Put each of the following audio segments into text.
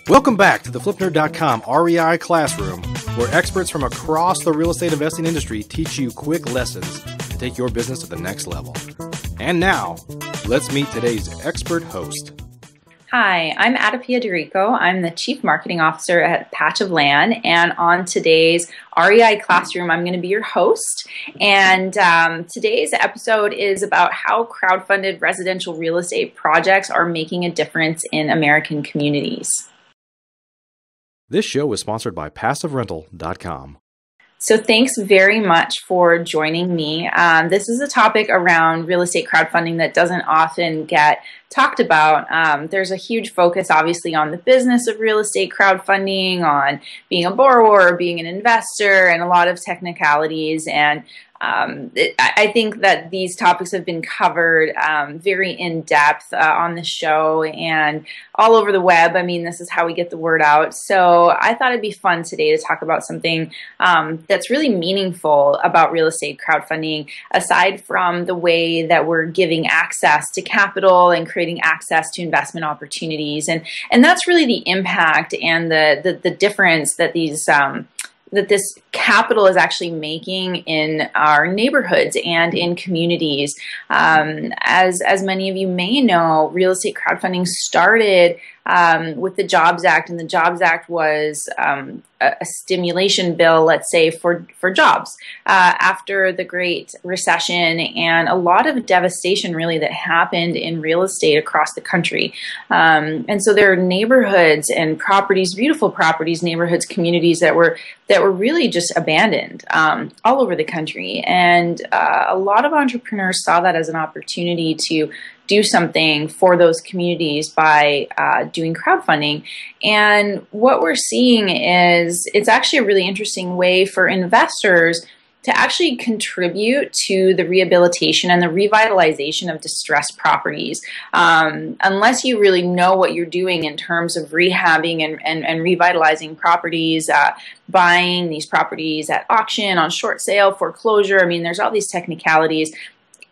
Welcome back to the FlipNerd.com REI Classroom, where experts from across the real estate investing industry teach you quick lessons to take your business to the next level. And now, let's meet today's expert host. Hi, I'm AdaPia. I'm the Chief Marketing Officer at Patch of Land, and on today's REI Classroom, I'm going to be your host. And today's episode is about how crowdfunded residential real estate projects are making a difference in American communities. This show is sponsored by PassiveRental.com. So thanks very much for joining me. This is a topic around real estate crowdfunding that doesn't often get talked about. There's a huge focus, obviously, on the business of real estate crowdfunding, on being a borrower, being an investor, and a lot of technicalities. And I think that these topics have been covered very in depth on the show and all over the web. I mean, this is how we get the word out. So I thought it'd be fun today to talk about something that's really meaningful about real estate crowdfunding, aside from the way that we're giving access to capital and creating access to investment opportunities. And that's really the impact and the difference that that this capital is actually making in our neighborhoods and in communities. As many of you may know, real estate crowdfunding started with the Jobs Act, and the Jobs Act was a stimulation bill, let's say, for jobs after the Great Recession and a lot of devastation really that happened in real estate across the country. And so there are neighborhoods and properties, beautiful properties, neighborhoods, communities that were really just abandoned all over the country. And a lot of entrepreneurs saw that as an opportunity to do something for those communities by doing crowdfunding. And what we're seeing is it's actually a really interesting way for investors to actually contribute to the rehabilitation and the revitalization of distressed properties. Unless you really know what you're doing in terms of rehabbing and revitalizing properties, buying these properties at auction, on short sale, foreclosure, I mean, there's all these technicalities.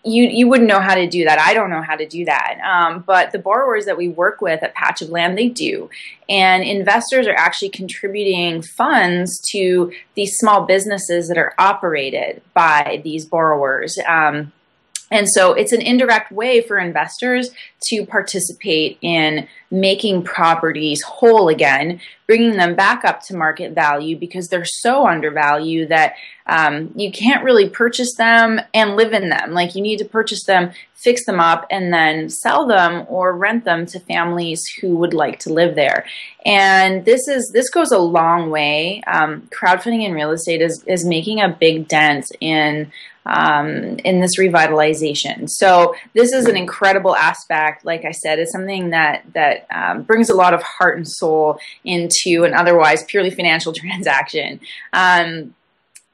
You wouldn't know how to do that. I don't know how to do that. But the borrowers that we work with at Patch of Land, they do. And investors are actually contributing funds to these small businesses that are operated by these borrowers. And so it's an indirect way for investors to participate in making properties whole again, bringing them back up to market value because they're so undervalued that you can't really purchase them and live in them. Like, you need to purchase them, fix them up, and then sell them or rent them to families who would like to live there. And this goes a long way. Crowdfunding in real estate is making a big dent in this revitalization. So this is an incredible aspect. Like I said, it's something that brings a lot of heart and soul into an otherwise purely financial transaction.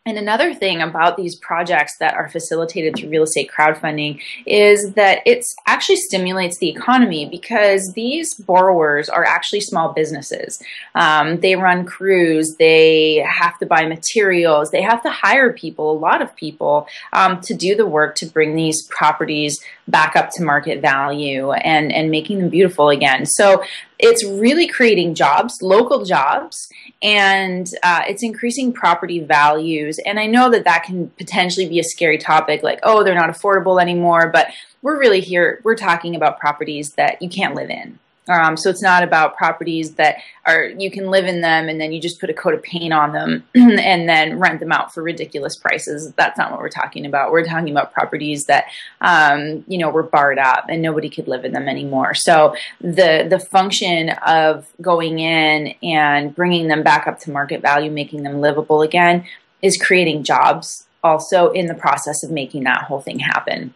And another thing about these projects that are facilitated through real estate crowdfunding is that it actually stimulates the economy because these borrowers are actually small businesses. They run crews, they have to buy materials, they have to hire people, a lot of people, to do the work to bring these properties back up to market value and making them beautiful again. So it's really creating jobs, local jobs, and it's increasing property values. And I know that can potentially be a scary topic, like, oh, they're not affordable anymore, but we're really here, we're talking about properties that you can't live in. So it's not about properties that you can live in them and then you just put a coat of paint on them and then rent them out for ridiculous prices. That's not what we're talking about. We're talking about properties that, were barred up and nobody could live in them anymore. So the function of going in and bringing them back up to market value, making them livable again, is creating jobs also in the process of making that whole thing happen.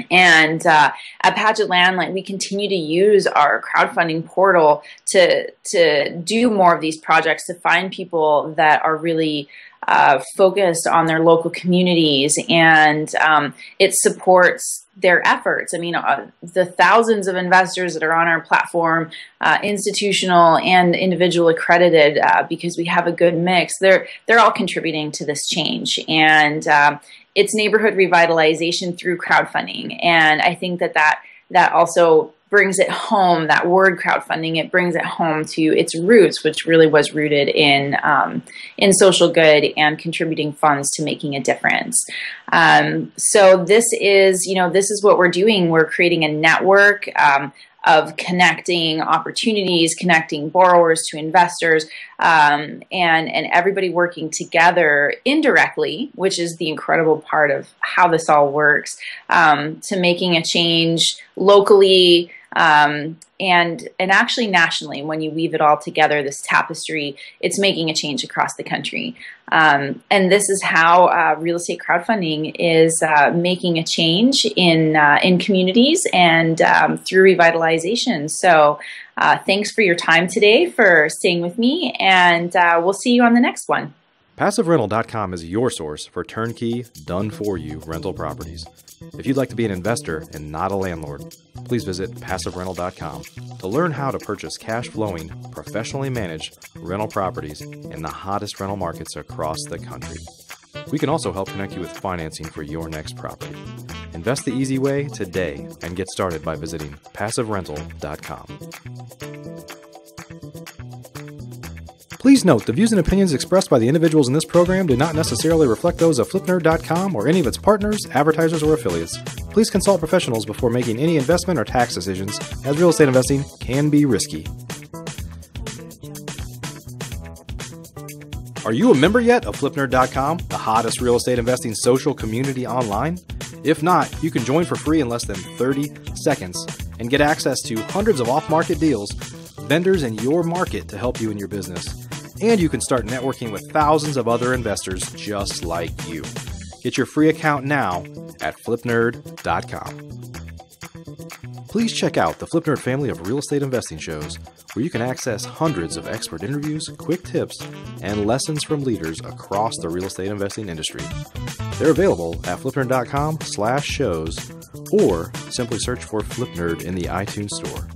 And at Patch of Land, we continue to use our crowdfunding portal to do more of these projects, to find people that are really focused on their local communities, and it supports their efforts. I mean, the thousands of investors that are on our platform, institutional and individual accredited, because we have a good mix, they're all contributing to this change. And it's neighborhood revitalization through crowdfunding. And I think that also brings it home. That word crowdfunding, it brings it home to its roots, which really was rooted in social good and contributing funds to making a difference. So this is what we're doing. We're creating a network of connecting opportunities, connecting borrowers to investors, and everybody working together indirectly, which is the incredible part of how this all works, to making a change locally, and actually nationally. When you weave it all together, this tapestry, it's making a change across the country. And this is how real estate crowdfunding is making a change in communities and through revitalization. So thanks for your time today, for staying with me, and we'll see you on the next one. PassiveRental.com is your source for turnkey, done-for-you rental properties. If you'd like to be an investor and not a landlord, please visit PassiveRental.com to learn how to purchase cash-flowing, professionally managed rental properties in the hottest rental markets across the country. We can also help connect you with financing for your next property. Invest the easy way today and get started by visiting PassiveRental.com. Please note, the views and opinions expressed by the individuals in this program do not necessarily reflect those of FlipNerd.com or any of its partners, advertisers, or affiliates. Please consult professionals before making any investment or tax decisions, as real estate investing can be risky. Are you a member yet of FlipNerd.com, the hottest real estate investing social community online? If not, you can join for free in less than 30 seconds and get access to hundreds of off-market deals, vendors in your market to help you in your business. And you can start networking with thousands of other investors just like you. Get your free account now at FlipNerd.com. Please check out the FlipNerd family of real estate investing shows, where you can access hundreds of expert interviews, quick tips, and lessons from leaders across the real estate investing industry. They're available at FlipNerd.com/shows, or simply search for FlipNerd in the iTunes Store.